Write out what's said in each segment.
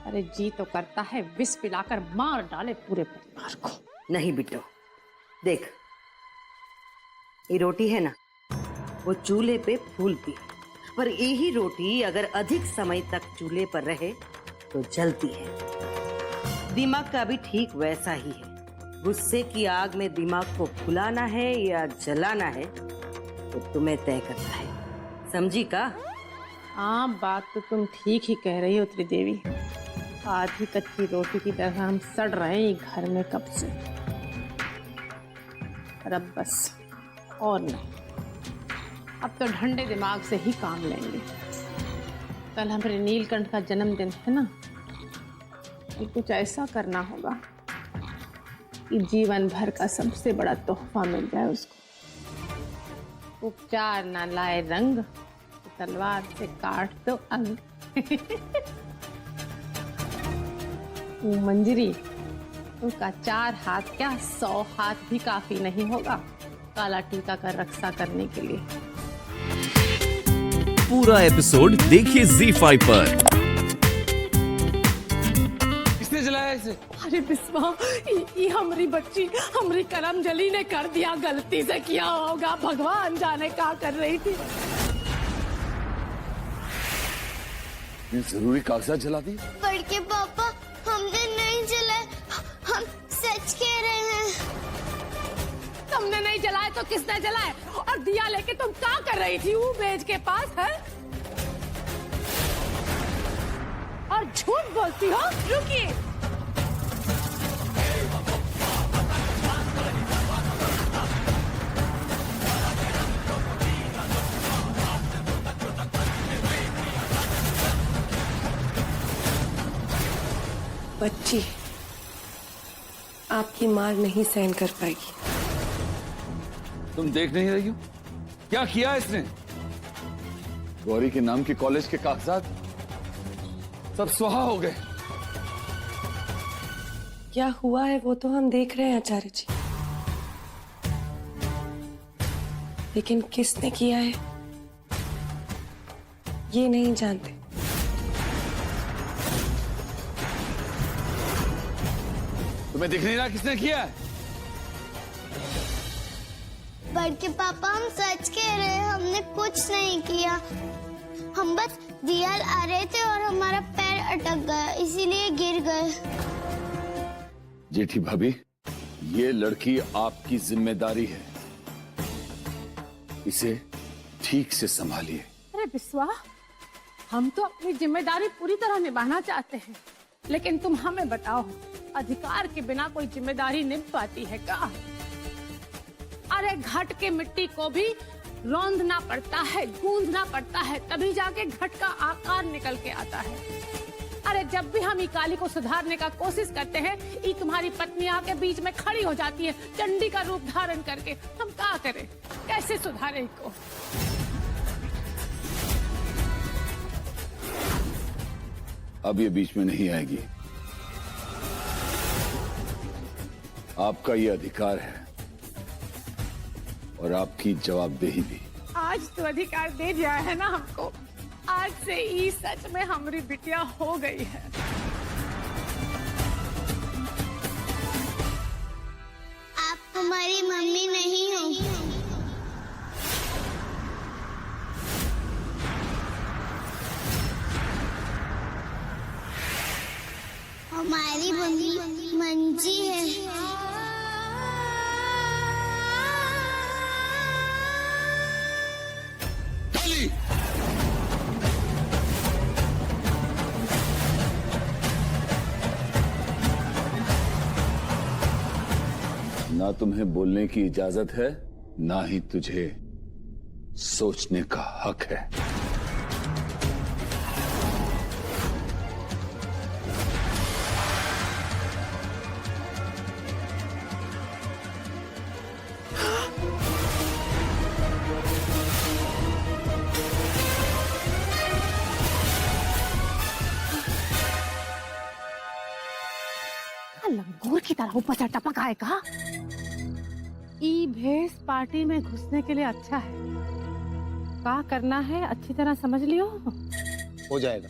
अरे जी तो करता है विष पिलाकर मार डाले पूरे परिवार को। नहीं बिट्टू, देख ये रोटी है ना, वो चूल्हे पे फूलती है, पर यही रोटी अगर अधिक समय तक चूल्हे पर रहे तो जलती है। दिमाग का भी ठीक वैसा ही है। गुस्से की आग में दिमाग को फुलाना है या जलाना है तो तुम्हें तय करना है, समझी का? हाँ, बात तो तुम ठीक ही कह रही हो त्रिदेवी। आधी कच्ची रोटी की तरह हम सड़ रहे हैं घर में कब से। पर अब बस और नहीं, अब तो ठंडे दिमाग से ही काम लेंगे। कल हमारे नीलकंठ का जन्मदिन है ना, तो कुछ ऐसा करना होगा कि जीवन भर का सबसे बड़ा तोहफा मिल जाए उसको। उपचार ना लाए रंग, तो तलवार से काट दो अंग। मंजरी, उनका 4 हाथ क्या 100 हाथ भी काफी नहीं होगा काला टीका का रक्षा करने के लिए। पूरा एपिसोड देखिए ZEE5 पर। किसने जलाया इसे? अरे बिस्वा, ये हमारी बच्ची, हमारी करम जली ने कर दिया, गलती से किया होगा, भगवान जाने क्या कर रही थी। ये जरूरी कागजात जला दी? बड़के पापा, हमने नहीं जलाए, हम सच कह रहे हैं। तुमने नहीं जलाए तो किसने जलाए? और दिया लेके तुम क्या कर रही थी वो बेज के पास है? और झूठ बोलती हो? रुकिए, बच्ची आपकी मार नहीं सहन कर पाएगी। तुम देख नहीं रही हो क्या किया इसने? गौरी के नाम के कॉलेज के कागजात सब स्वाहा हो गए। क्या हुआ है वो तो हम देख रहे हैं आचार्य जी, लेकिन किसने किया है ये नहीं जानते। तुम्हें दिख नहीं रहा किसने किया है? बड़के पापा, हम सच कह रहे हैं, हमने कुछ नहीं किया। हम बस दिया आ रहे थे और हमारा पैर अटक गया, इसीलिए गिर गए। जेठी भाभी, ये लड़की आपकी जिम्मेदारी है, इसे ठीक से संभालिए। अरे बिस्वा, हम तो अपनी जिम्मेदारी पूरी तरह निभाना चाहते हैं, लेकिन तुम हमें बताओ, अधिकार के बिना कोई जिम्मेदारी निभ पाती है क्या? अरे घट के मिट्टी को भी रौंदना पड़ता है, गूंदना पड़ता है, तभी जाके घट का आकार निकल के आता है। अरे जब भी हम इकाली को सुधारने का कोशिश करते हैं, ये तुम्हारी पत्नी आके बीच में खड़ी हो जाती है चंडी का रूप धारण करके। हम क्या करें, कैसे सुधारें इनको? अब ये बीच में नहीं आएगी, आपका ये अधिकार है और आपकी जवाबदेही भी। आज तो अधिकार दे दिया है ना हमको, आज से ही सच में हमारी बिटिया हो गई है। आप हमारी मम्मी नहीं हो। हमारी मम्मी मंजी है। ना तुम्हें बोलने की इजाजत है, ना ही तुझे सोचने का हक है। लंगूर की तरह ऊपर से टपक आएगा। ई भेस पार्टी में घुसने के लिए अच्छा है। क्या करना है अच्छी तरह समझ लियो। हो जाएगा।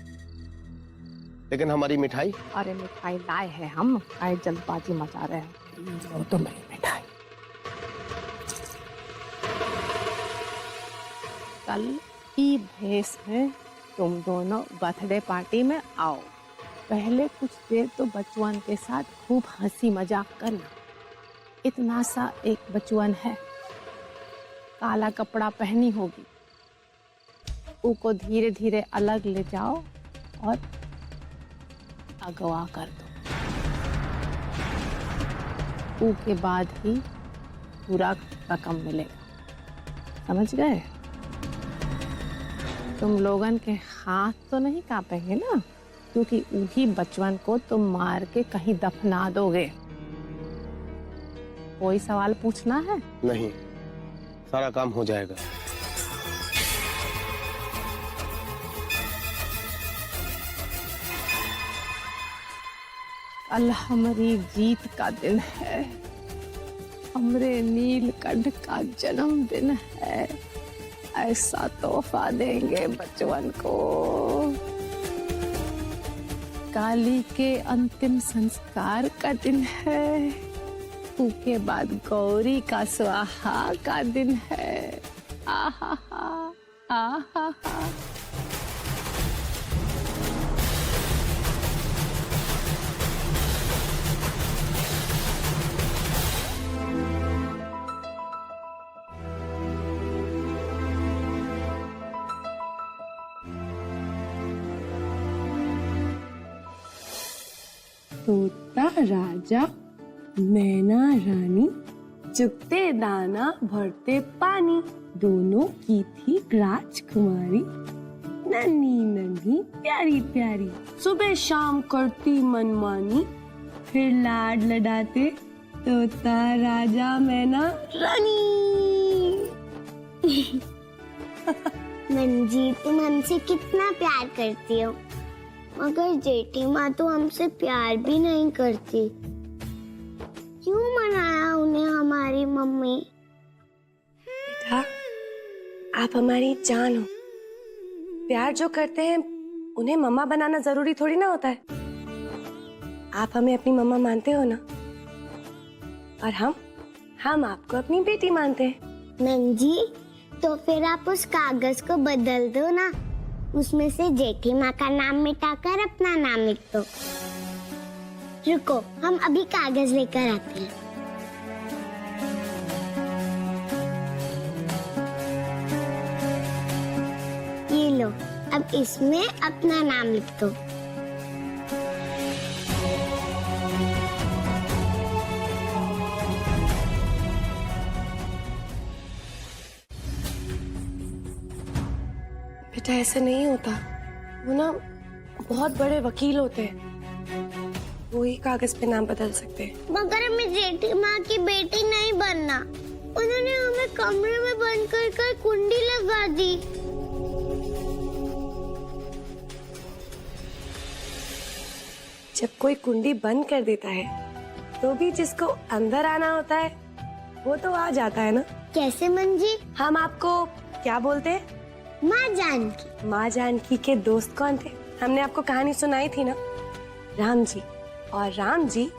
लेकिन हमारी मिठाई? अरे मिठाई लाए हैं हम, आए जल्दबाजी मचा रहे हैं। लो तो मेरी मिठाई। कल की भेस में तुम दोनों बर्थडे पार्टी में आओ। पहले कुछ देर तो बचवन के साथ खूब हंसी मजाक करना। इतना सा एक बचवन है, काला कपड़ा पहनी होगी, उसको धीरे धीरे अलग ले जाओ और अगवा कर दो। उसके बाद ही पूरा रकम मिलेगा, समझ गए? तुम लोगन के हाथ तो नहीं कांपेंगे ना, क्योंकि उन्हीं बचवन को तुम मार के कहीं दफना दोगे। कोई सवाल पूछना है? नहीं, सारा काम हो जाएगा। कल हमारी जीत का दिन है, हमरे नीलकंठ का जन्मदिन है। ऐसा तोहफा देंगे बचवन को। काली के अंतिम संस्कार का दिन है, उसके बाद गौरी का स्वाहा का दिन है। आहा हा, आहा हा। तोता राजा मैना रानी, चुगते दाना भरते पानी, दोनों की थी राजकुमारी, नन्ही नन्ही प्यारी प्यारी, सुबह शाम करती मनमानी, फिर लाड लडाते तोता राजा मैना रानी। नंजी, तुम हमसे कितना प्यार करती हो, मगर जेठी माँ तो हमसे प्यार भी नहीं करती। क्यों मनाया उन्हें हमारी मम्मी? बेटा, आप हमारी जान हो। प्यार जो करते हैं उन्हें मम्मा बनाना जरूरी थोड़ी ना होता है। आप हमें अपनी मम्मा मानते हो ना, और हम आपको अपनी बेटी मानते हैं। नंजी, तो फिर आप उस कागज को बदल दो ना, उसमें से जेठी माँ का नाम मिटाकर अपना नाम लिख दो। रुको, हम अभी कागज लेकर आते हैं। ये लो, अब इसमें अपना नाम लिख दो। बेटा, ऐसे नहीं होता। वो ना बहुत बड़े वकील होते हैं, वो ही कागज पे नाम बदल सकते हैं। मगर हमें जेठी माँ की बेटी नहीं बनना। उन्होंने हमें कमरे में बंद कर कुंडी लगा दी। जब कोई कुंडी बंद कर देता है तो भी जिसको अंदर आना होता है वो तो आ जाता है ना। कैसे मंजी? हम आपको क्या बोलते हैं? माँ जानकी। माँ जानकी के दोस्त कौन थे? हमने आपको कहानी सुनाई थी ना, राम जी। और राम जी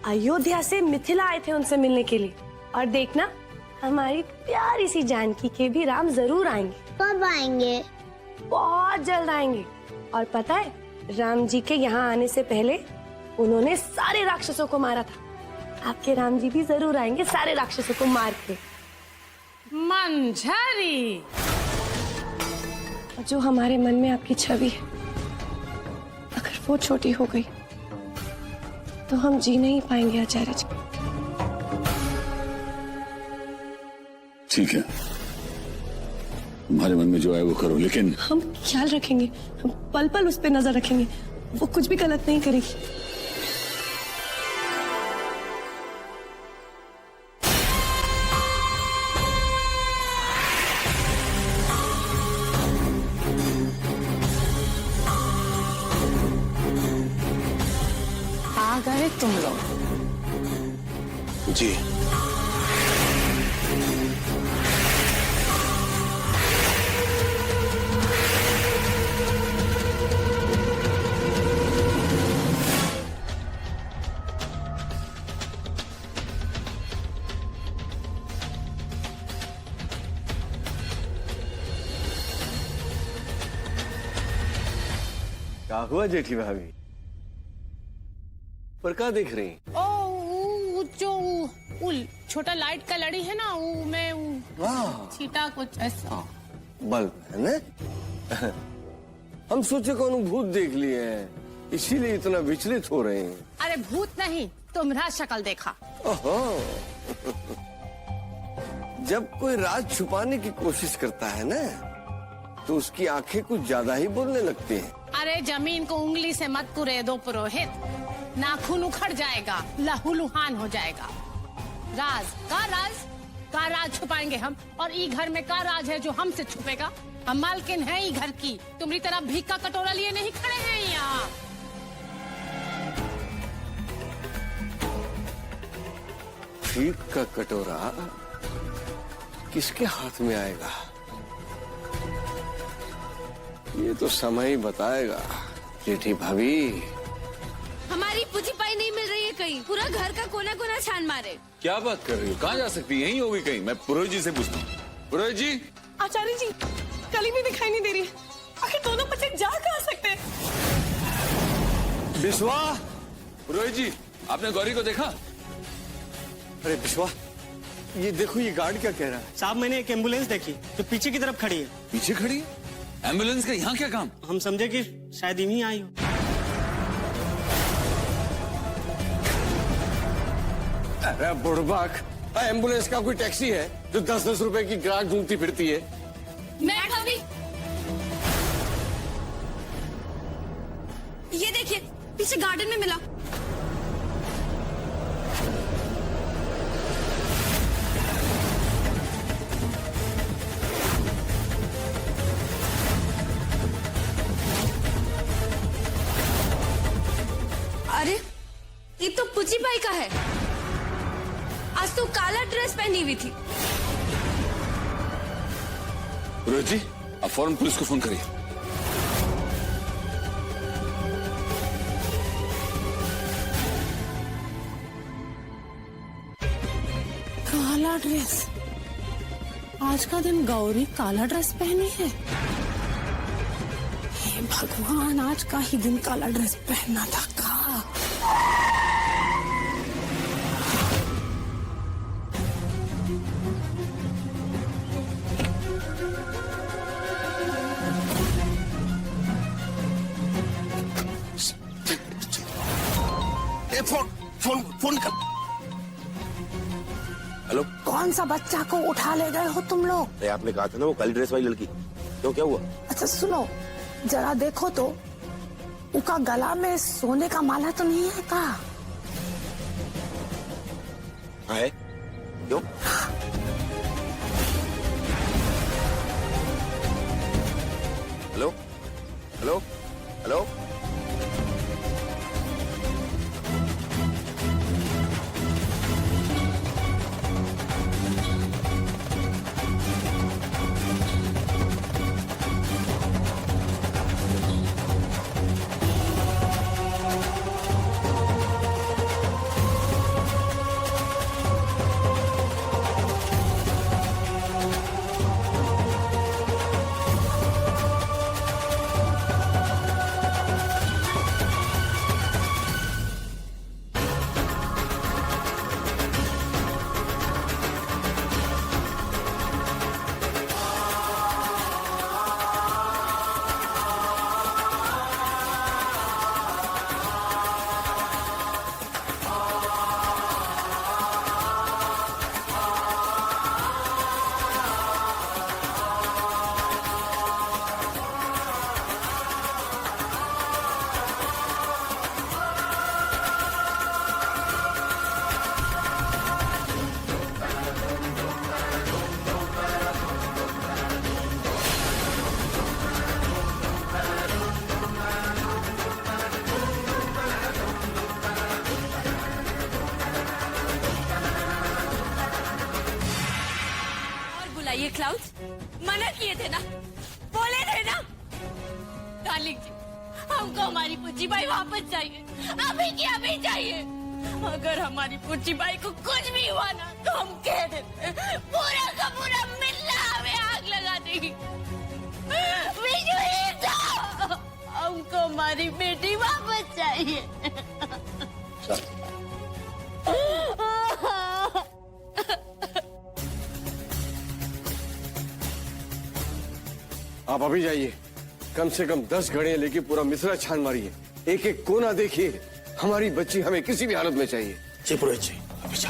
अयोध्या से मिथिला आए थे उनसे मिलने के लिए। और देखना, हमारी प्यारी सी जानकी के भी राम जरूर आएंगे। कब आएंगे? बहुत जल्द आएंगे। और पता है, राम जी के यहाँ आने से पहले उन्होंने सारे राक्षसों को मारा था। आपके राम जी भी जरूर आएंगे सारे राक्षसों को मार के। मंझरी, जो हमारे मन में आपकी छवि है, अगर वो छोटी हो गई तो हम जी नहीं पाएंगे आचार्य जी। ठीक है, तुम्हारे मन में जो है वो करो, लेकिन हम ख्याल रखेंगे, हम पल पल उस पे नजर रखेंगे, वो कुछ भी गलत नहीं करेगी। आ गए तुम लोग। जी। क्या हुआ जेठी भाभी? पर क्या देख रही? ओ वो जो वो छोटा लाइट का लड़ी है ना, वो मैं छीटा कुछ ऐसा। बल्ब है ना? हम सोचे कौन भूत देख लिए हैं, इसीलिए इतना विचलित हो रहे हैं। अरे भूत नहीं, तुम्हारा शक्ल देखा। ओहो। जब कोई राज छुपाने की कोशिश करता है ना, तो उसकी आंखें कुछ ज्यादा ही बोलने लगती हैं। अरे जमीन को उंगली से मत कुरेदो पुरोहित, नाखून उखड़ जाएगा, लहूलुहान हो जाएगा। का राज छुपाएंगे हम, और ई घर में का राज है जो हमसे छुपेगा? हम मालकिन हैं ई घर की, तुम्हारी तरह भीख का कटोरा लिए नहीं खड़े हैं यहाँ। भीख का कटोरा किसके हाथ में आएगा, ये तो समय ही बताएगा। जेठी भाभी, हमारी पूजी पाई नहीं मिल रही है कहीं, पूरा घर का कोना कोना छान मारे। क्या बात कर रही हो? कहाँ जा सकती है? यहीं होगी कहीं। मैं पुरोहित जी से पूछता हूँ। पुरोहित जी। आचार्य जी, कली भी दिखाई नहीं दे रही है। आखिर दोनों बच्चे जा कहाँ सकते हैं? बिस्वा। पुरोहित जी, आपने गौरी को देखा? अरे बिस्वा, ये देखो, ये गार्ड क्या कह रहा है? साहब, मैंने एक एम्बुलेंस देखी जो पीछे की तरफ खड़ी है। पीछे खड़ी है? एम्बुलेंस का यहाँ क्या काम? हम समझे कि शायद इन्हीं आई हो। अरे बुड़बक, एम्बुलेंस का कोई टैक्सी है जो 10-10 रुपए की ग्राहक ढूंढती फिरती है? मैं भाभी, ये देखिए पीछे गार्डन में मिला। अरे ये तो पुची बाई का है। आज तो काला ड्रेस पहनी हुई थी। पुरोहित जी, आप फौरन पुलिस को फोन करिए। काला ड्रेस, आज का दिन गौरी काला ड्रेस पहनी है। हे भगवान, आज का ही दिन काला ड्रेस पहनना था का? फोन कर। हेलो, कौन सा बच्चा को उठा ले गए हो तुम लोग? अरे आपने कहा था ना वो काली ड्रेस वाली लड़की, क्यों, क्या हुआ? अच्छा सुनो, जरा देखो तो, उसका गला में सोने का माला तो नहीं है का? है? क्यों? हेलो हेलो हेलो, ये क्लाउड्स मना किए थे ना, बोले थे ना। डार्लिंग जी, हमको हमारी पुच्ची बाई वापस चाहिए, अभी की अभी चाहिए। अगर हमारी पुच्ची बाई को कुछ भी हुआ ना, तो हम कह देते पूरा का पूरा मिलना हमें आग लगा देगी। हमको हमारी बेटी वापस चाहिए। आप अभी जाइए, कम से कम 10 घड़ियां लेके पूरा मिश्रा छान मारिए, एक एक कोना देखिए। हमारी बच्ची हमें किसी भी हालत में चाहिए। जी पुरोहित जी, अभी जा।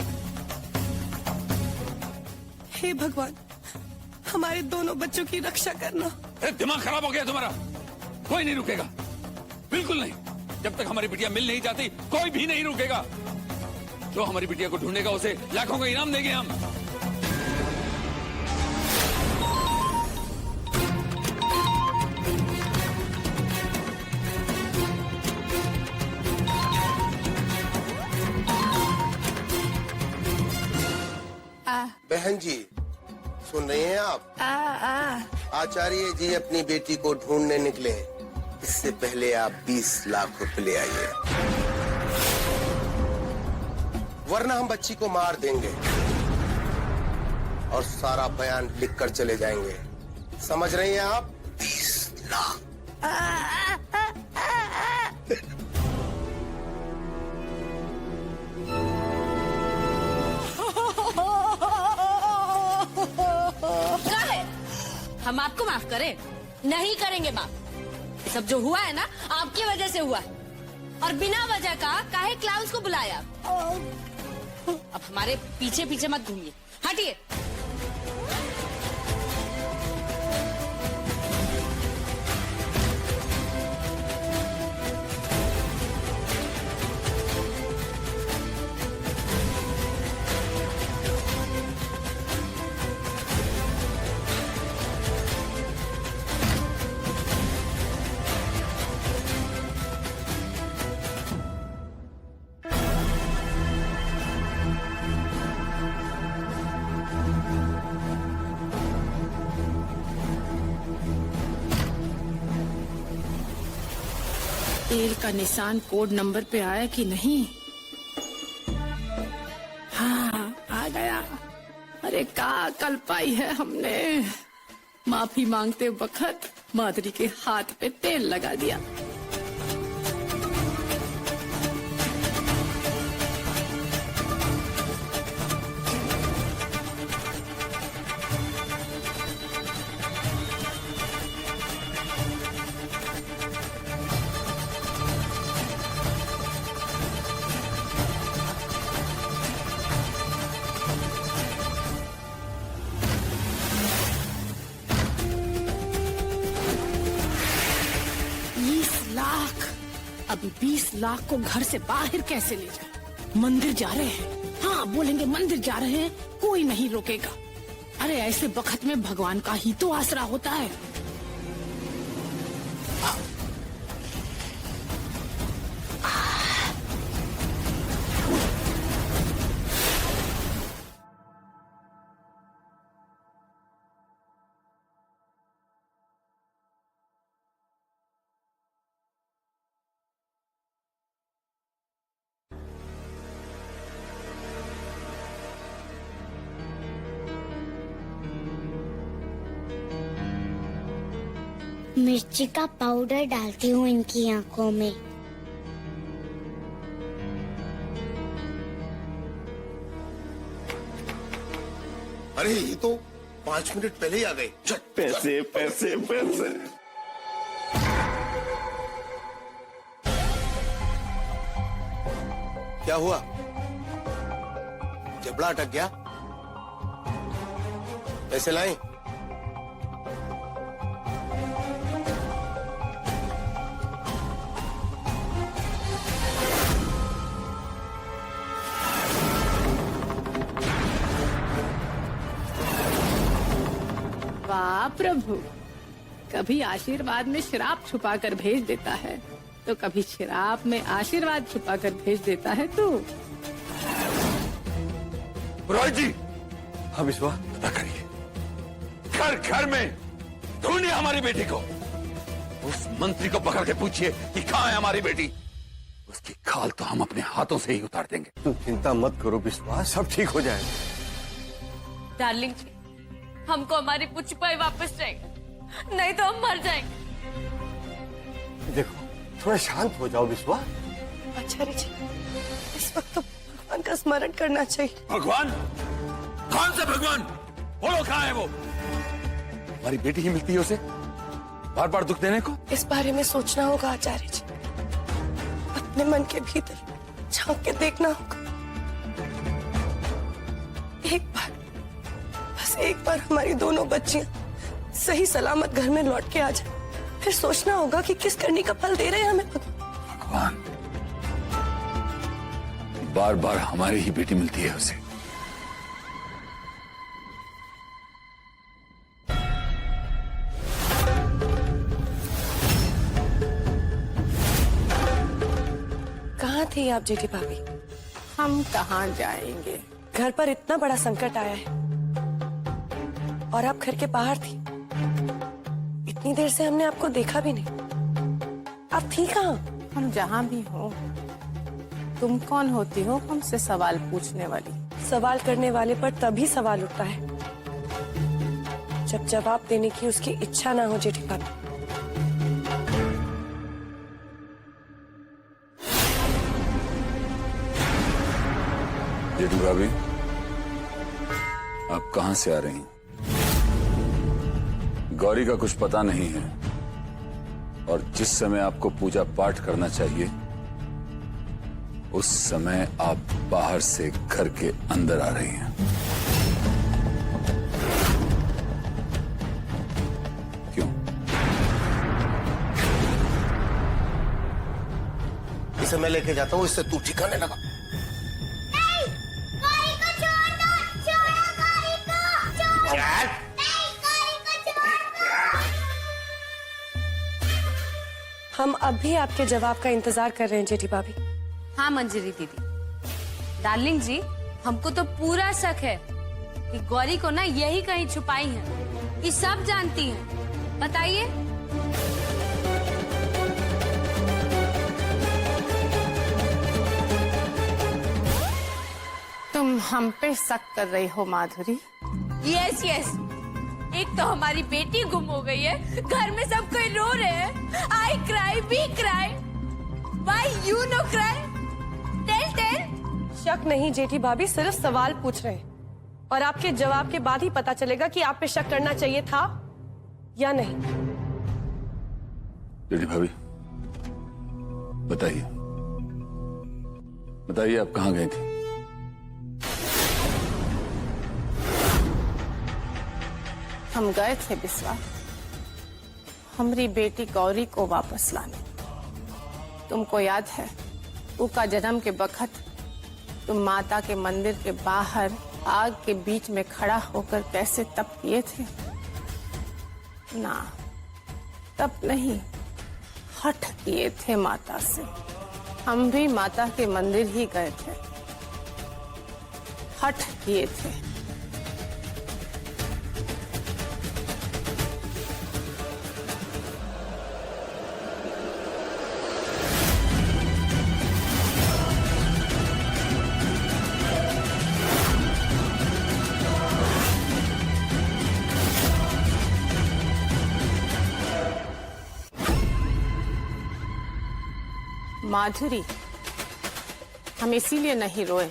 हे भगवान, हमारे दोनों बच्चों की रक्षा करना। दिमाग खराब हो गया तुम्हारा? कोई नहीं रुकेगा, बिल्कुल नहीं। जब तक हमारी बिटिया मिल नहीं जाती कोई भी नहीं रुकेगा। जो हमारी बिटिया को ढूंढेगा उसे लाखों का इनाम देंगे हम। बहन जी सुन रही हैं आप? आचार्य जी अपनी बेटी को ढूंढने निकले, इससे पहले आप 20 लाख रुपए ले आइए, वरना हम बच्ची को मार देंगे और सारा बयान लिखकर चले जाएंगे। समझ रही हैं आप? 20 लाख। हम आपको माफ करें? नहीं करेंगे माफ। सब जो हुआ है ना आपकी वजह से हुआ है, और बिना वजह का काहे क्लाउस को बुलाया? अब हमारे पीछे पीछे मत घूमिए, हटिए। तेल का निशान कोड नंबर पे आया कि नहीं? हाँ, आ गया। अरे का कल पाई है हमने। माफी मांगते वक्त माधुरी के हाथ पे तेल लगा दिया। अभी 20 लाख को घर से बाहर कैसे ले जाए? मंदिर जा रहे हैं। हाँ, बोलेंगे मंदिर जा रहे हैं, कोई नहीं रोकेगा। अरे ऐसे वक्त में भगवान का ही तो आसरा होता है। मिर्ची का पाउडर डालती हूँ इनकी आंखों में। अरे ये तो 5 मिनट पहले ही आ गए। पैसे पैसे पैसे। क्या हुआ? जबड़ा अटक गया? पैसे लाए? वाह प्रभु, कभी आशीर्वाद में श्राप छुपा कर भेज देता है, तो कभी श्राप में आशीर्वाद छुपा कर भेज देता है तू। पुरोहित जी, अब इस बात पता करिए, घर घर में ढूंढिए हमारी बेटी को। उस मंत्री को पकड़ के पूछिए कि कहाँ है हमारी बेटी। उसकी खाल तो हम अपने हाथों से ही उतार देंगे। तुम चिंता मत करो विश्वास, सब ठीक हो जाएगा। डार्लिंग जी, हमको हमारी पुचपाई वापस चाहिए, नहीं तो हम मर जाएंगे। देखो, थोड़ा शांत हो जाओ विश्वा। आचार्य जी, इस वक्त तो भगवान का स्मरण करना चाहिए। भगवान? कौन सा भगवान? बोलो कहाँ है वो? हमारी बेटी ही मिलती है उसे बार बार दुख देने को। इस बारे में सोचना होगा आचार्य जी, अपने मन के भीतर झांक के देखना होगा। एक बार, बस एक बार हमारी दोनों बच्चियां सही सलामत घर में लौट के आ जाए, फिर सोचना होगा कि किस करनी का फल दे रहे हैं हमें भगवान। बार बार हमारी ही बेटी मिलती है उसे। कहाँ थी आप जेठी भाभी? हम कहाँ जाएंगे? घर पर इतना बड़ा संकट आया है और आप घर के बाहर थी। इतनी देर से हमने आपको देखा भी नहीं। आप थी कहाँ? हम जहाँ भी हो, तुम कौन होती हो हमसे सवाल पूछने वाली? सवाल करने वाले पर तभी सवाल उठता है जब जवाब देने की उसकी इच्छा ना हो जेठी भाभी। जेठी भाभी, आप कहां से आ रही हैं? गौरी का कुछ पता नहीं है और जिस समय आपको पूजा पाठ करना चाहिए उस समय आप बाहर से घर के अंदर आ रही हैं। क्यों? इसे मैं लेके जाता हूँ, इससे तू ठिकाने लगा। हम अब भी आपके जवाब का इंतजार कर रहे हैं जेठी भाभी। हाँ मंजरी दीदी, डार्लिंग जी, हमको तो पूरा शक है कि गौरी को ना यही कहीं छुपाई है। ये सब जानती हैं। बताइए। तुम हम पे शक कर रही हो माधुरी? यस यस, एक तो हमारी बेटी गुम हो गई है, घर में सब कोई रो रहे हैं। I cry, we cry, why you no cry? Tell tell. शक नहीं जेठी भाभी, सिर्फ सवाल पूछ रहे हैं और आपके जवाब के बाद ही पता चलेगा कि आप पे शक करना चाहिए था या नहीं। जेठी भाभी, बताइए बताइए, आप कहाँ गए थे? हम गए थे बिस्वा हमारी बेटी गौरी को वापस लाने। तुमको याद है उसका जन्म के वक्त तुम माता के मंदिर के बाहर आग के बीच में खड़ा होकर कैसे तप किए थे? ना, तप नहीं, हठ किए थे माता से। हम भी माता के मंदिर ही गए थे, हठ किए थे। माधुरी, हम इसीलिए नहीं रोए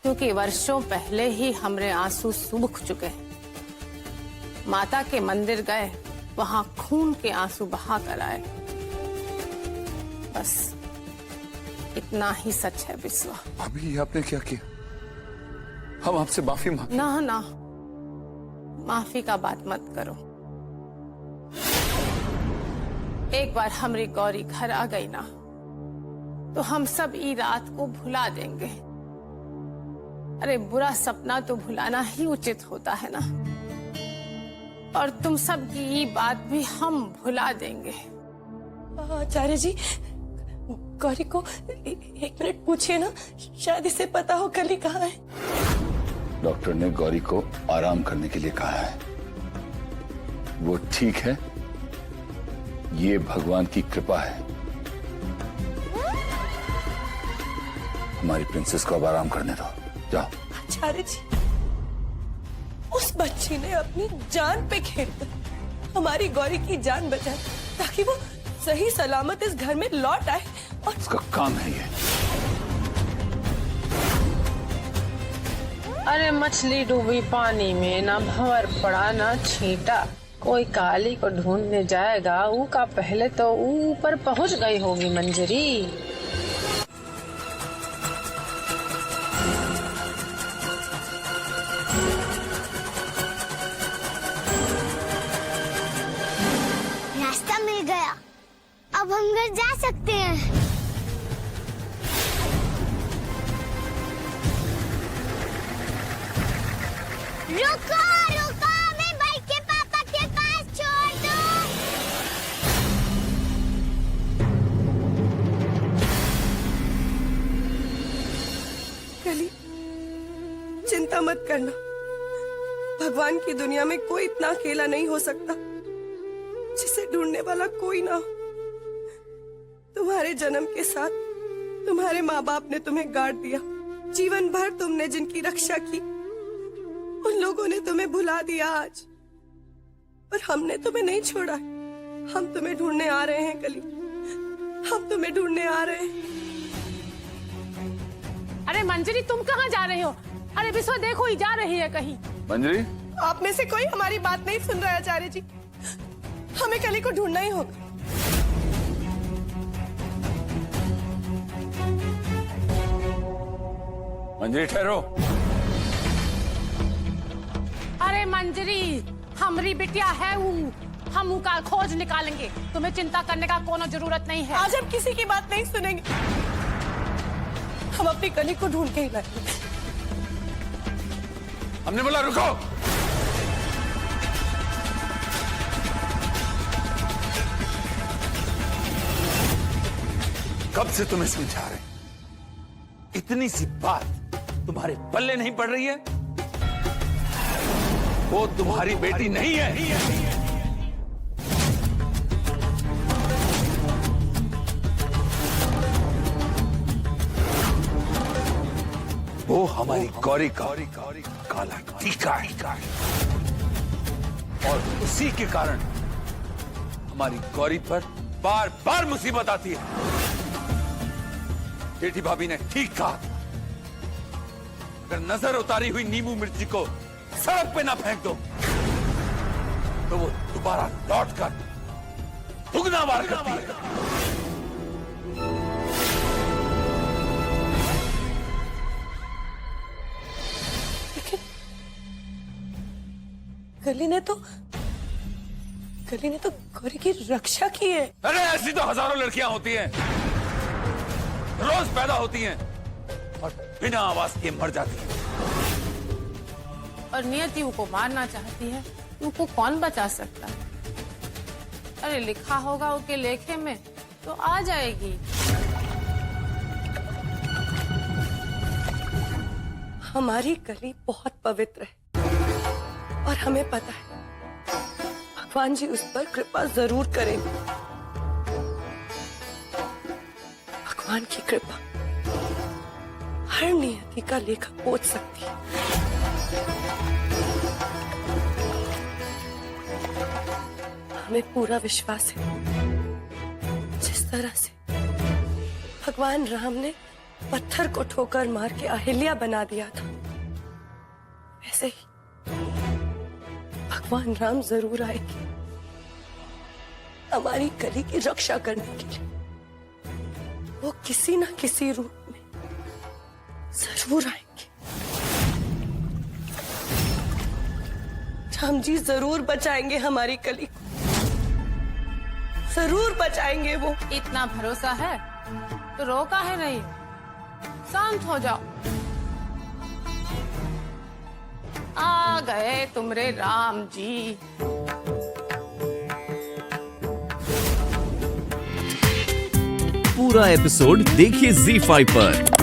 क्योंकि वर्षों पहले ही हमारे आंसू सूख चुके हैं। माता के मंदिर गए, वहां खून के आंसू बहा कर आए। बस इतना ही सच है बिस्वा। अभी आपने क्या किया? हम आपसे माफी मांग। ना ना, माफी का बात मत करो। एक बार हमारी गौरी घर आ गई ना तो हम सब ई रात को भुला देंगे। अरे बुरा सपना तो भुलाना ही उचित होता है ना, और तुम सब की ये बात भी हम भुला देंगे। आचार्य जी, गौरी को एक मिनट पूछिए ना, शायद इसे पता हो कली कहाँ है। डॉक्टर ने गौरी को आराम करने के लिए कहा है। वो ठीक है, ये भगवान की कृपा है। हमारी प्रिंसेस को अब आराम करने दो, जाओ। आचार्य जी, उस बच्ची ने अपनी जान पे खेलकर हमारी गौरी की जान बचाई ताकि वो सही सलामत इस घर में लौट आए और उसका काम है ये। अरे मछली डूबी पानी में, ना भंवर पड़ा ना छींटा। कोई काली को ढूंढने जाएगा, ऊ का पहले तो ऊ ऊपर पहुंच गई होगी मंजरी। रास्ता मिल गया, अब हम घर जा सकते हैं। रुको रुको, मैं बाइक के पापा के पास छोड़ दूं। कली, चिंता मत करना। भगवान की दुनिया में कोई इतना अकेला नहीं हो सकता जिसे ढूंढने वाला कोई ना हो। तुम्हारे जन्म के साथ तुम्हारे माँ बाप ने तुम्हें गाड़ दिया। जीवन भर तुमने जिनकी रक्षा की, उन लोगों ने तुम्हें भुला दिया आज। पर हमने तुम्हें नहीं छोड़ा। हम तुम्हें ढूंढने आ रहे हैं कली, हम तुम्हें ढूंढने आ रहे हैं। अरे मंजरी, तुम कहाँ जा रहे हो? अरे विश्वा देखो, ही जा रही है कहीं। मंजरी, आप में से कोई हमारी बात नहीं सुन रहा है आचार्य जी। हमें कली को ढूंढना ही होगा। मंजरी ठहरो। अरे मंजरी, हमारी बिटिया है वो, हम उनका खोज निकालेंगे। तुम्हें चिंता करने का कोनो जरूरत नहीं है। आज हम किसी की बात नहीं सुनेंगे। हम अपनी कली को ढूंढ के ही लाएंगे। हमने बोला रुको। कब से तुम्हें समझा रहे, इतनी सी बात तुम्हारे पल्ले नहीं पड़ रही है? वो तुम्हारी बेटी नहीं है। वो हमारी गौरी का काला टीका है, और उसी के कारण हमारी गौरी पर बार बार मुसीबत आती है। जेठी भाभी ने ठीक कहा, अगर नजर उतारी हुई नींबू मिर्ची को सड़क पे ना फेंक दो तो वो दोबारा लौटकर दुगना वार करती है। लेकिन कली ने तो गौरी की रक्षा की है। अरे ऐसी तो हजारों लड़कियां होती हैं, रोज पैदा होती हैं और बिना आवाज के मर जाती हैं। और नियति उनको मारना चाहती है, उनको कौन बचा सकता है? अरे लिखा होगा उसके लेखे में तो आ जाएगी। हमारी कली बहुत पवित्र है और हमें पता है भगवान जी उस पर कृपा जरूर करेंगे। भगवान की कृपा हर नियति का लेखा पोंछ सकती है। हमें पूरा विश्वास है, जिस तरह से भगवान राम ने पत्थर को ठोकर मार के अहिल्या बना दिया था, वैसे ही भगवान राम जरूर आएंगे हमारी कली की रक्षा करने के लिए। वो किसी ना किसी रूप में जरूर आएंगे। राम जी जरूर बचाएंगे हमारी कली को, जरूर बचाएंगे वो। इतना भरोसा है तो रोका है नहीं, शांत हो जाओ। आ गए तुम्हारे राम जी। पूरा एपिसोड देखिए ZEE5 पर।